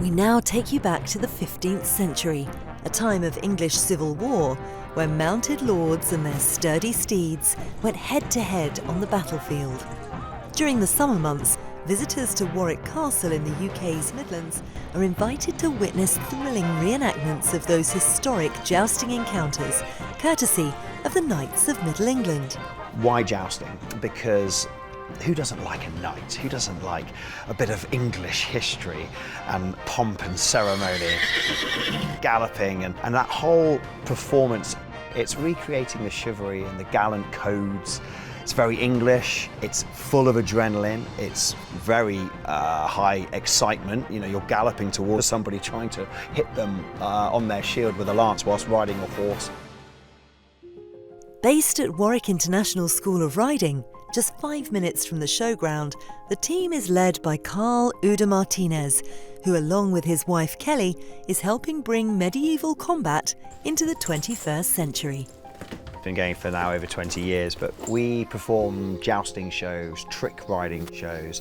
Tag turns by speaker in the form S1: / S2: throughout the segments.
S1: We now take you back to the 15th century, a time of English civil war, where mounted lords and their sturdy steeds went head-to-head on the battlefield. During the summer months, visitors to Warwick Castle in the UK's Midlands are invited to witness thrilling reenactments of those historic jousting encounters, courtesy of the Knights of Middle England.
S2: Why jousting? Because who doesn't like a knight? Who doesn't like a bit of English history and pomp and ceremony, galloping and that whole performance? It's recreating the chivalry and the gallant codes. It's very English, it's full of adrenaline, it's very high excitement. You know, you're galloping towards somebody trying to hit them on their shield with a lance whilst riding a horse.
S1: Based at Warwick International School of Riding, just 5 minutes from the showground, the team is led by Carl Uda Martinez, who along with his wife Kelly is helping bring medieval combat into the 21st century.
S2: Been going for now over 20 years, but we perform jousting shows, trick riding shows,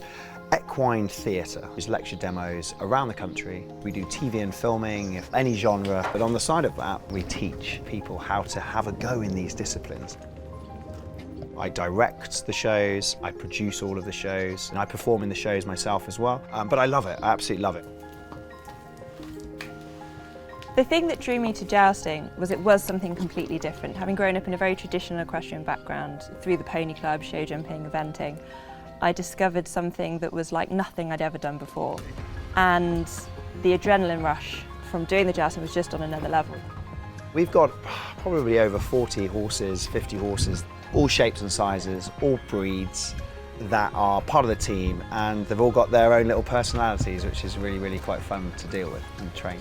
S2: equine theatre, there's lecture demos around the country. We do TV and filming, of any genre, but on the side of that, we teach people how to have a go in these disciplines. I direct the shows, I produce all of the shows, and I perform in the shows myself as well. But I love it, I absolutely love it.
S3: The thing that drew me to jousting was it was something completely different. Having grown up in a very traditional equestrian background, through the pony club, show jumping, eventing, I discovered something that was like nothing I'd ever done before. And the adrenaline rush from doing the jousting was just on another level.
S2: We've got probably over 40 horses, 50 horses, all shapes and sizes, all breeds that are part of the team, and they've all got their own little personalities, which is really, really quite fun to deal with and train.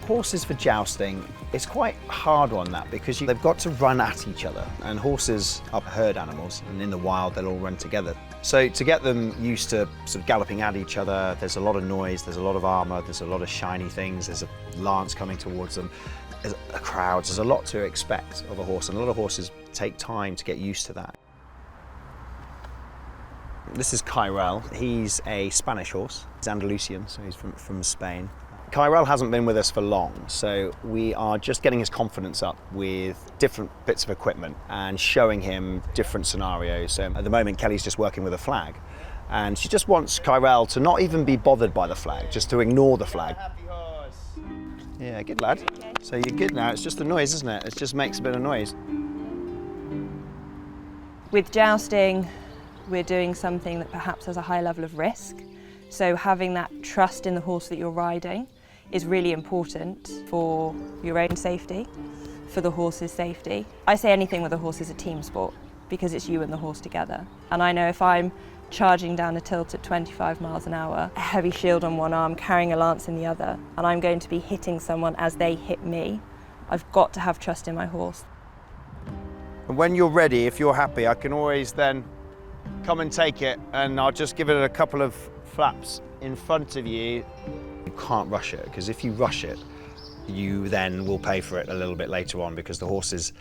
S2: Horses for jousting, it's quite a hard one that, because they've got to run at each other, and horses are herd animals, and in the wild they'll all run together. So to get them used to sort of galloping at each other, there's a lot of noise, there's a lot of armour, there's a lot of shiny things, there's a lance coming towards them, there's a crowd, there's a lot to expect of a horse, and a lot of horses take time to get used to that. This is Kyrell. He's a Spanish horse. He's Andalusian, so he's from Spain. Kyrell hasn't been with us for long, so we are just getting his confidence up with different bits of equipment and showing him different scenarios. So at the moment, Kelly's just working with a flag, and she just wants Kyrell to not even be bothered by the flag, just to ignore the flag. Yeah, good lad. So you're good now. It's just the noise, isn't it? It just makes a bit of noise.
S3: With jousting, we're doing something that perhaps has a high level of risk. So having that trust in the horse that you're riding is really important for your own safety, for the horse's safety. I say anything with a horse is a team sport because it's you and the horse together. And I know if I'm charging down a tilt at 25 miles an hour, a heavy shield on one arm, carrying a lance in the other, and I'm going to be hitting someone as they hit me, I've got to have trust in my horse.
S2: And when you're ready, if you're happy, I can always then come and take it, and I'll just give it a couple of flaps in front of you. You can't rush it, because if you rush it, you then will pay for it a little bit later on, because the horses,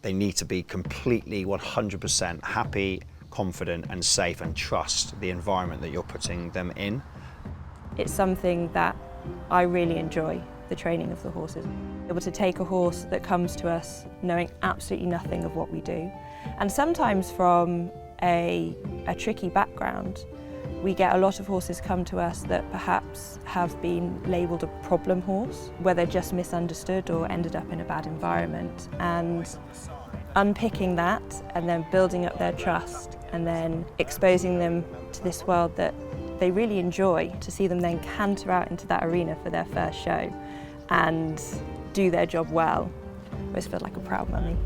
S2: they need to be completely 100% happy, confident and safe, and trust the environment that you're putting them in.
S3: It's something that I really enjoy, the training of the horses. Able to take a horse that comes to us knowing absolutely nothing of what we do, and sometimes from a tricky background. We get a lot of horses come to us that perhaps have been labelled a problem horse, where they're just misunderstood or ended up in a bad environment. And unpicking that and then building up their trust and then exposing them to this world that they really enjoy, to see them then canter out into that arena for their first show and do their job well. I always feel like a proud mummy.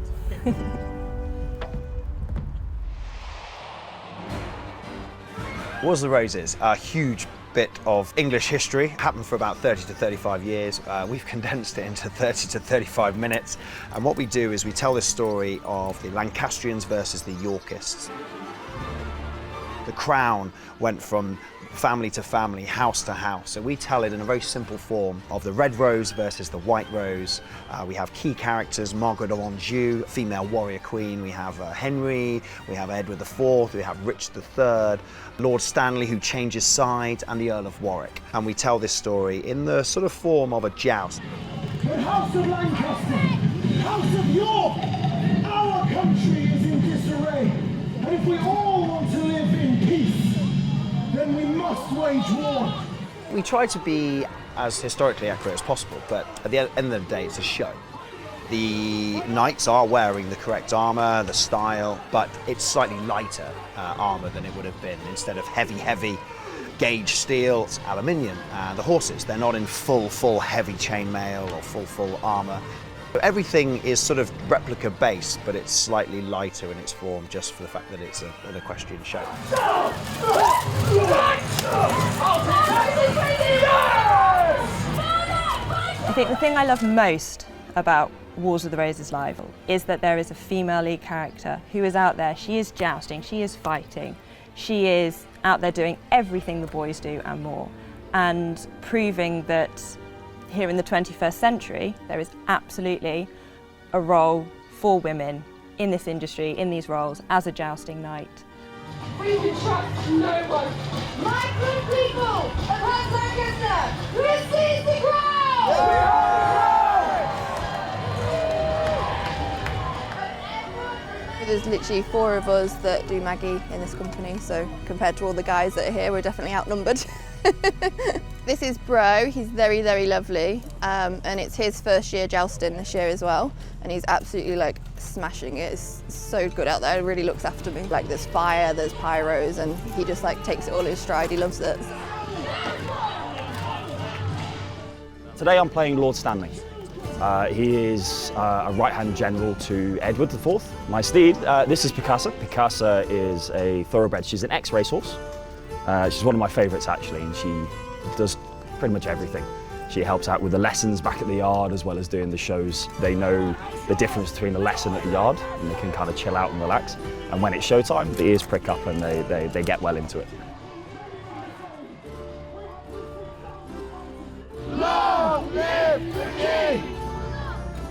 S2: Wars of the Roses, a huge bit of English history, happened for about 30 to 35 years. We've condensed it into 30 to 35 minutes. And what we do is we tell the story of the Lancastrians versus the Yorkists. The crown went from family to family, house to house. So we tell it in a very simple form of the red rose versus the white rose. We have key characters, Margaret of Anjou, female warrior queen. We have Henry, we have Edward IV, we have Richard III, Lord Stanley who changes sides, and the Earl of Warwick. And we tell this story in the sort of form of a joust.
S4: The House of Lancaster, House of York, our country is in disarray. And if we all want to live in peace, then we must wage war.
S2: We try to be as historically accurate as possible, but at the end of the day, it's a show. The knights are wearing the correct armour, the style, but it's slightly lighter armour than it would have been. Instead of heavy gauge steel, it's aluminium. The horses, they're not in full heavy chainmail or full armour. Everything is sort of replica based, but it's slightly lighter in its form just for the fact that it's an equestrian show.
S3: I think the thing I love most about Wars of the Roses Live is that there is a female lead character who is out there. She is jousting, she is fighting, she is out there doing everything the boys do and more, and proving that here in the 21st century, there is absolutely a role for women in this industry, in these roles, as a jousting knight.
S5: We can trust no one. My good people of House Lancaster, receive the crown!
S6: There's literally 4 of us that do Maggie in this company, so compared to all the guys that are here, we're definitely outnumbered. This is Bro, he's very lovely, and it's his first year jousting this year as well, and he's absolutely like smashing it. It's so good out there, he really looks after me. Like there's fire, there's pyros, and he just like takes it all in stride, he loves it.
S7: Today I'm playing Lord Stanley. He is a right-hand general to Edward IV. My steed, this is Picasa. Picasa is a thoroughbred, she's an ex-racehorse. She's one of my favourites actually, and she does pretty much everything. She helps out with the lessons back at the yard as well as doing the shows. They know the difference between a lesson at the yard and they can kind of chill out and relax. And when it's showtime, the ears prick up and they get well into it.
S4: Long live the king!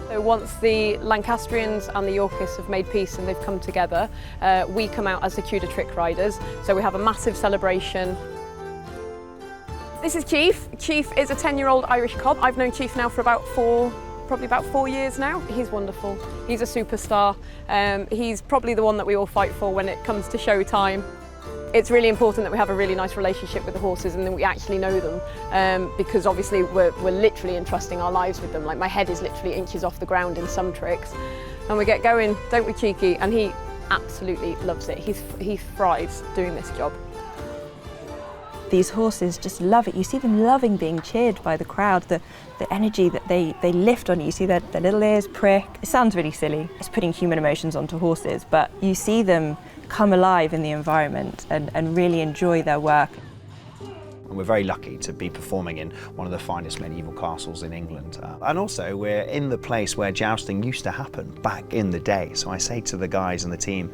S8: So once the Lancastrians and the Yorkists have made peace and they've come together, we come out as the Tudor trick riders. So we have a massive celebration. This is Chief. Chief is a 10-year-old Irish cob. I've known Chief now for probably about 4 years now. He's wonderful. He's a superstar. He's probably the one that we all fight for when it comes to show time. It's really important that we have a really nice relationship with the horses and that we actually know them, because obviously we're literally entrusting our lives with them. Like my head is literally inches off the ground in some tricks, and we get going, don't we, Cheeky? And he absolutely loves it. He thrives doing this job.
S3: These horses just love it. You see them loving being cheered by the crowd, the energy that they lift on you. You see their little ears prick. It sounds really silly. It's putting human emotions onto horses, but you see them come alive in the environment and really enjoy their work.
S2: And we're very lucky to be performing in one of the finest medieval castles in England. And also we're in the place where jousting used to happen back in the day. So I say to the guys and the team,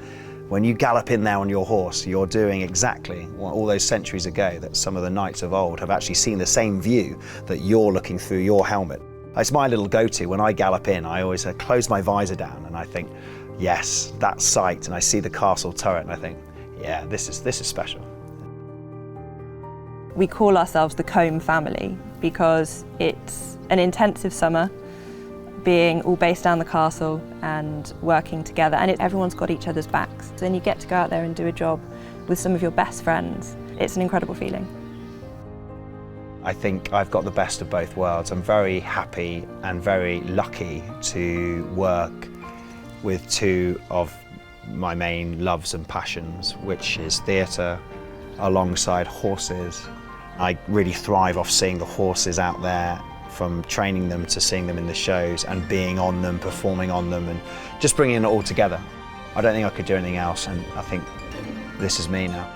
S2: when you gallop in there on your horse, you're doing exactly what all those centuries ago that some of the knights of old have actually seen the same view that you're looking through your helmet. It's my little go-to. When I gallop in, I always close my visor down and I think, yes, that sight, and I see the castle turret and I think, yeah, this is special.
S3: We call ourselves the Combe family because it's an intensive summer, being all based down the castle and working together, and everyone's got each other's backs. Then you get to go out there and do a job with some of your best friends. It's an incredible feeling.
S2: I think I've got the best of both worlds. I'm very happy and very lucky to work with 2 of my main loves and passions, which is theatre alongside horses. I really thrive off seeing the horses out there, from training them to seeing them in the shows and being on them, performing on them, and just bringing it all together. I don't think I could do anything else, and I think this is me now.